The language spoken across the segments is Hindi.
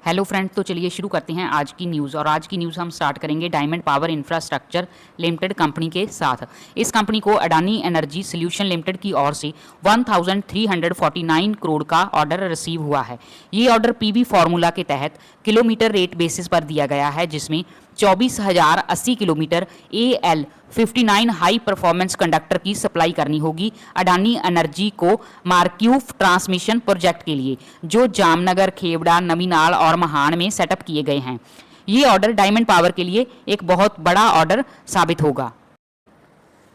हेलो फ्रेंड्स, तो चलिए शुरू करते हैं आज की न्यूज़। और आज की न्यूज़ हम स्टार्ट करेंगे diamond power infrastructure limited company के साथ। इस कंपनी को अडानी एनर्जी सोल्यूशन लिमिटेड की ओर से 1349 करोड़ का ऑर्डर रिसीव हुआ है। ये ऑर्डर पीवी फार्मूला के तहत किलोमीटर रेट बेसिस पर दिया गया है, जिसमें 24,080 kilometre AL59 high performance conductor की सप्लाई करनी होगी अडानी एनर्जी को मार्क्यूफ ट्रांसमिशन प्रोजेक्ट के लिए, जो जामनगर, खेवड़ा, नवीनाल और महान में सेटअप किए गए हैं। ये ऑर्डर डायमंड पावर के लिए एक बहुत बड़ा ऑर्डर साबित होगा।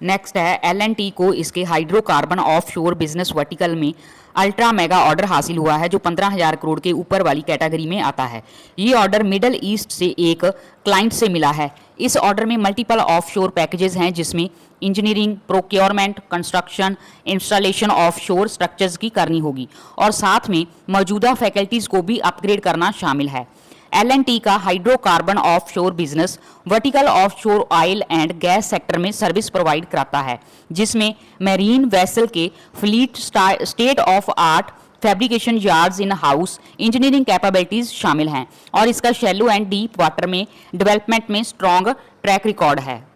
नेक्स्ट है L&T को इसके हाइड्रोकार्बन ऑफशोर बिजनेस वर्टिकल में अल्ट्रा मेगा ऑर्डर हासिल हुआ है, जो 15,000 करोड़ के ऊपर वाली कैटेगरी में आता है। ये ऑर्डर मिडल ईस्ट से एक क्लाइंट से मिला है। इस ऑर्डर में मल्टीपल ऑफशोर पैकेजेस हैं, जिसमें engineering, procurement, construction, installation offshore structures की करनी होगी और साथ में मौजूदा फैकल्टीज को भी अपग्रेड करना शामिल है। L&T का hydrocarbon offshore business vertical offshore oil and gas sector में सर्विस प्रोवाइड कराता है, जिसमें मैरीन वेसल के fleet, state of art fabrication yards, in house engineering capabilities शामिल हैं और इसका शैलो एंड डीप वाटर में डेवलपमेंट में स्ट्रॉन्ग ट्रैक रिकॉर्ड है।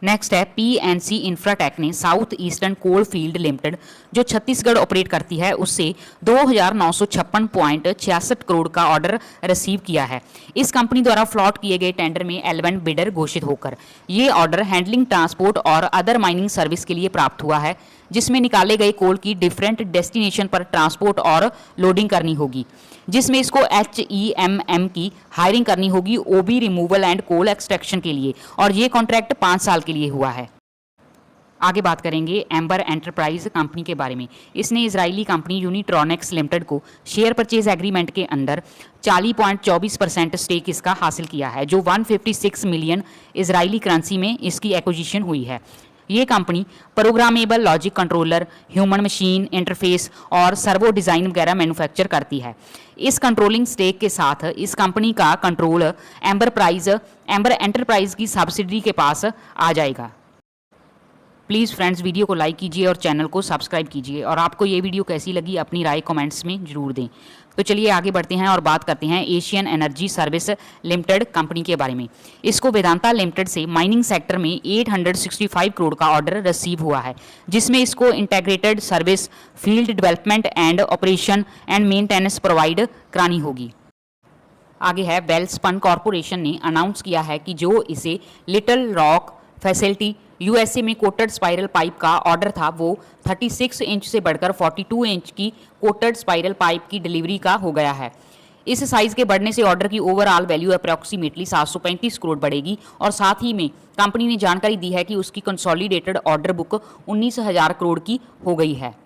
नेक्स्ट है PNC इंफ्राटेक ने south eastern coal field limited, जो छत्तीसगढ़ ऑपरेट करती है, उससे 2,956.66 करोड़ का ऑर्डर रिसीव किया है। इस कंपनी द्वारा फ्लॉट किए गए टेंडर में L1 बिडर घोषित होकर ये ऑर्डर हैंडलिंग, ट्रांसपोर्ट और अदर माइनिंग सर्विस के लिए प्राप्त हुआ है, जिसमें निकाले गए कोल की डिफरेंट डेस्टिनेशन पर ट्रांसपोर्ट और लोडिंग करनी होगी, जिसमें इसको HEMM की हायरिंग करनी होगी OB removal and coal extraction के लिए, और ये कॉन्ट्रैक्ट 5 साल के लिए हुआ है। आगे बात करेंगे एम्बर एंटरप्राइज कंपनी के बारे में। इसने इजरायली कंपनी यूनिट्रॉनिक्स लिमिटेड को शेयर परचेज एग्रीमेंट के अंदर 40.24% स्टेक इसका हासिल किया है, जो 156 मिलियन इजरायली करेंसी में इसकी एक्विजिशन हुई है। ये company programmable logic controller, human machine interface और सर्वो डिज़ाइन वगैरह मैन्युफैक्चर करती है। इस कंट्रोलिंग स्टेक के साथ इस कंपनी का कंट्रोल एम्बर एंटरप्राइज की सब्सिडरी के पास आ जाएगा। प्लीज़ फ्रेंड्स, वीडियो को लाइक कीजिए और चैनल को सब्सक्राइब कीजिए, और आपको ये वीडियो कैसी लगी अपनी राय कमेंट्स में ज़रूर दें। तो चलिए आगे बढ़ते हैं और बात करते हैं Asian energy service limited company के बारे में। इसको वेदांता लिमिटेड से माइनिंग सेक्टर में 865 करोड़ का ऑर्डर रिसीव हुआ है, जिसमें इसको integrated service, field development and operation and maintenance provide करानी होगी। आगे है वेल्सपन कॉरपोरेशन ने अनाउंस किया है कि जो इसे लिटिल रॉक फैसिलिटी USA में कोटेड स्पाइरल पाइप का ऑर्डर था, वो 36 इंच से बढ़कर 42 इंच की कोटेड स्पाइरल पाइप की डिलीवरी का हो गया है। इस साइज के बढ़ने से ऑर्डर की ओवरऑल वैल्यू अप्रॉक्सीमेटली 735 करोड़ बढ़ेगी, और साथ ही में कंपनी ने जानकारी दी है कि उसकी कंसोलिडेटेड ऑर्डर बुक 19,000 करोड़ की हो गई है।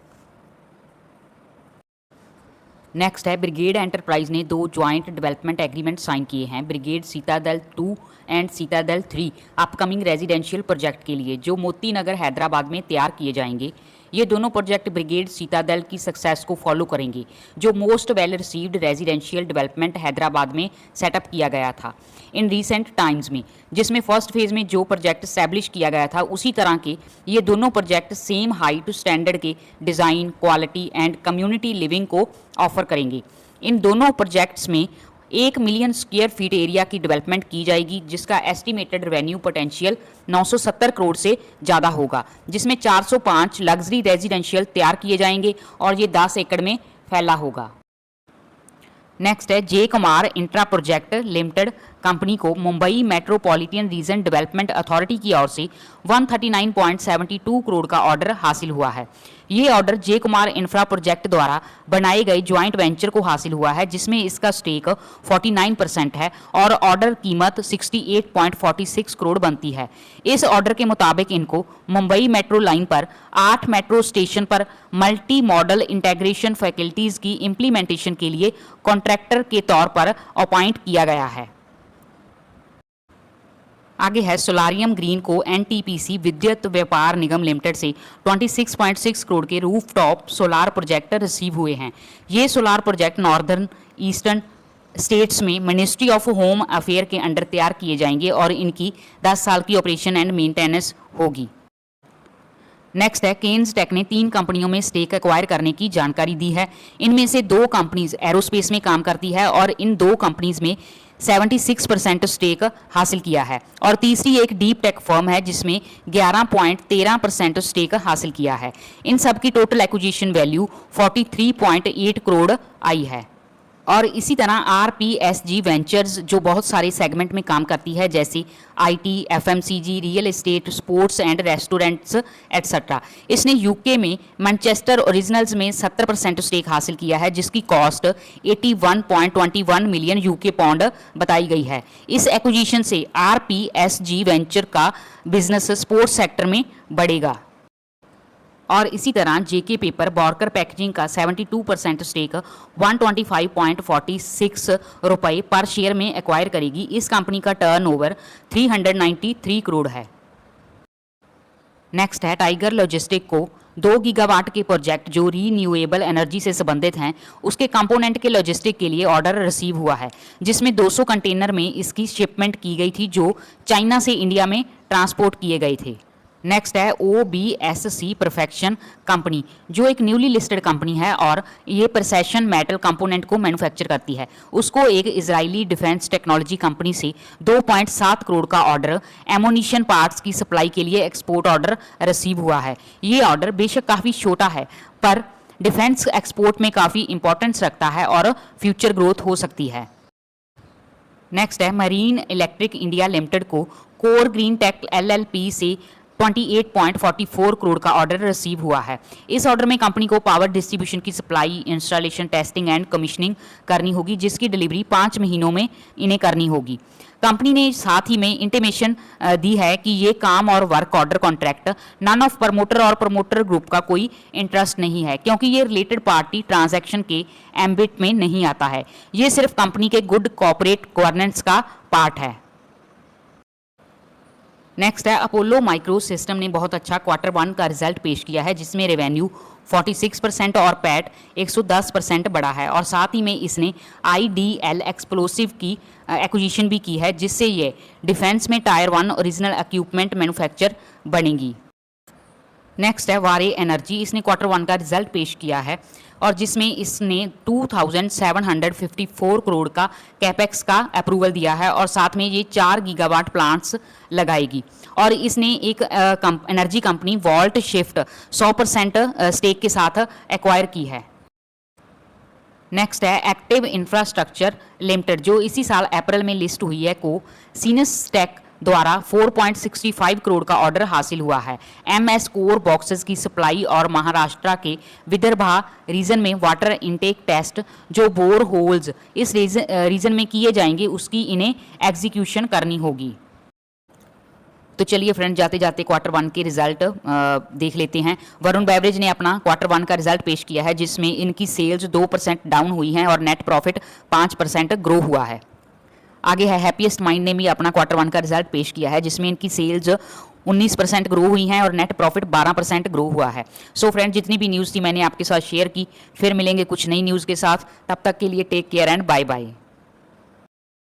नेक्स्ट है ब्रिगेड एंटरप्राइज ने 2 ज्वाइंट डेवलपमेंट एग्रीमेंट साइन किए हैं Brigade Citadel 2 and Citadel 3 upcoming residential project के लिए, जो मोती नगर हैदराबाद में तैयार किए जाएंगे। ये दोनों प्रोजेक्ट ब्रिगेड सीतादल की सक्सेस को फॉलो करेंगे, जो most well received residential development Hyderabad में सेटअप किया गया था इन रीसेंट टाइम्स में, जिसमें फर्स्ट फेज में जो प्रोजेक्ट स्टैब्लिश किया गया था उसी तरह के ये दोनों project same high to standard के design, quality and community living को ऑफर करेंगे। इन दोनों प्रोजेक्ट्स में 1 मिलियन स्क्वायर फीट एरिया की डेवलपमेंट की जाएगी, जिसका एस्टिमेटेड रेवेन्यू पोटेंशियल 970 करोड़ से ज़्यादा होगा, जिसमें 405 लग्जरी रेजिडेंशियल तैयार किए जाएंगे और ये 10 एकड़ में फैला होगा। नेक्स्ट है J Kumar infra project limited company को Mumbai metropolitan region development authority की ओर से 139.72 करोड़ का ऑर्डर हासिल हुआ है। ये ऑर्डर जे कुमार इंफ्रा प्रोजेक्ट द्वारा बनाए गए ज्वाइंट वेंचर को हासिल हुआ है, जिसमें इसका स्टेक 49% है और ऑर्डर कीमत 68.46 करोड़ बनती है। इस ऑर्डर के मुताबिक इनको मुंबई मेट्रो लाइन पर 8 मेट्रो स्टेशन पर मल्टी मॉडल इंटीग्रेशन फैसिलिटीज़ की इम्प्लीमेंटेशन के लिए कॉन्ट्रैक्टर के तौर पर अपॉइंट किया गया है। आगे है सोलारियम ग्रीन को NTPC विद्युत व्यापार निगम लिमिटेड से 26.6 करोड़ के रूफटॉप सोलार प्रोजेक्ट रिसीव हुए हैं। ये solar project northern eastern states में मिनिस्ट्री ऑफ होम अफेयर के अंडर तैयार किए जाएंगे और इनकी 10 साल की ऑपरेशन एंड मेंटेनेंस होगी। नेक्स्ट है केन्स टेक ने 3 कंपनियों में स्टेक एक्वायर करने की जानकारी दी है। इनमें से 2 कंपनीज एरोस्पेस में काम करती है और इन 2 कंपनीज में 76% स्टेक हासिल किया है, और तीसरी एक डीप टेक फर्म है जिसमें 11.13% स्टेक हासिल किया है। इन सब की टोटल एक्विजिशन वैल्यू 43.8 करोड़ आई है। और इसी तरह RPSG वेंचर्स जो बहुत सारे सेगमेंट में काम करती है, जैसे IT, FMCG, real estate, sports and restaurants etcetera, इसने यूके में मैनचेस्टर ओरिजिनल्स में 70% स्टेक हासिल किया है, जिसकी कॉस्ट 81.21 मिलियन यूके पाउंड बताई गई है। इस एक्विजिशन से RPSG वेंचर का बिजनेस स्पोर्ट्स सेक्टर में बढ़ेगा। और इसी तरह जेके पेपर बॉर्कर पैकेजिंग का 72% स्टेक 125.46 रुपये पर शेयर में एक्वायर करेगी। इस कंपनी का टर्नओवर 393 करोड़ है। नेक्स्ट है टाइगर लॉजिस्टिक को 2 गीगावाट के प्रोजेक्ट जो रीन्यूएबल एनर्जी से संबंधित हैं उसके कंपोनेंट के लॉजिस्टिक के लिए ऑर्डर रिसीव हुआ है, जिसमें 200 कंटेनर में इसकी शिपमेंट की गई थी जो चाइना से इंडिया में ट्रांसपोर्ट किए गए थे। नेक्स्ट है OBSC परफेक्शन कंपनी जो एक न्यूली लिस्टेड कंपनी है और ये प्रिसिशन मेटल कंपोनेंट को मैन्युफैक्चर करती है। उसको एक इजरायली डिफेंस टेक्नोलॉजी कंपनी से 2.7 करोड़ का ऑर्डर एमोनिशन पार्ट्स की सप्लाई के लिए एक्सपोर्ट ऑर्डर रिसीव हुआ है। ये ऑर्डर बेशक काफ़ी छोटा है पर डिफेंस एक्सपोर्ट में काफ़ी इंपॉर्टेंस रखता है और फ्यूचर ग्रोथ हो सकती है। नेक्स्ट है मरीन इलेक्ट्रिक इंडिया लिमिटेड को कोर ग्रीन टेक LLP से 28.44 करोड़ का ऑर्डर रिसीव हुआ है। इस ऑर्डर में कंपनी को पावर डिस्ट्रीब्यूशन की supply, installation, testing and commissioning करनी होगी, जिसकी डिलीवरी 5 महीनों में इन्हें करनी होगी। कंपनी ने साथ ही में इंटीमेशन दी है कि ये काम और work order contract none of promoter और प्रमोटर ग्रुप का कोई इंटरेस्ट नहीं है, क्योंकि ये रिलेटेड पार्टी ट्रांजैक्शन के एम्बिट में नहीं आता है। ये सिर्फ कंपनी के गुड कॉर्पोरेट गवर्नेंस का पार्ट है। नेक्स्ट है अपोलो माइक्रो सिस्टम ने बहुत अच्छा Q1 का रिजल्ट पेश किया है, जिसमें रेवेन्यू 46% और पैट 110% बढ़ा है, और साथ ही में इसने IDL एक्सप्लोसिव की एक्विजिशन भी की है, जिससे ये डिफेंस में टायर 1 ओरिजिनल इक्विपमेंट मैन्युफैक्चर बनेगी। नेक्स्ट है वारे एनर्जी, इसने Q1 का रिजल्ट पेश किया है और जिसमें इसने 2754 करोड़ का कैपेक्स का अप्रूवल दिया है और साथ में ये 4 गीगावाट प्लांट्स लगाएगी। और इसने एक energy company Volt Shift 100% stake के साथ एक्वायर की है। नेक्स्ट है एक्टिव इंफ्रास्ट्रक्चर लिमिटेड जो इसी साल अप्रैल में लिस्ट हुई है को सीनस टेक द्वारा 4.65 करोड़ का ऑर्डर हासिल हुआ है। MS कोर बॉक्सेस की सप्लाई और महाराष्ट्र के विदर्भा रीजन में वाटर इनटेक टेस्ट जो बोर होल्स इस रीजन में किए जाएंगे उसकी इन्हें एग्जीक्यूशन करनी होगी। तो चलिए फ्रेंड जाते जाते Q1 के रिजल्ट देख लेते हैं। वरुण बेवरेज ने अपना Q1 का रिजल्ट पेश किया है, जिसमें इनकी सेल्स 2% डाउन हुई हैं और नेट प्रॉफिट 5% ग्रो हुआ है। आगे है हैप्पीएस्ट माइंड ने भी अपना Q1 का रिजल्ट पेश किया है, जिसमें इनकी सेल्स 19% ग्रो हुई हैं और नेट प्रॉफिट 12% ग्रो हुआ है। सो फ्रेंड जितनी भी न्यूज़ थी मैंने आपके साथ शेयर की, फिर मिलेंगे कुछ नई न्यूज़ के साथ। तब तक के लिए take care and bye bye.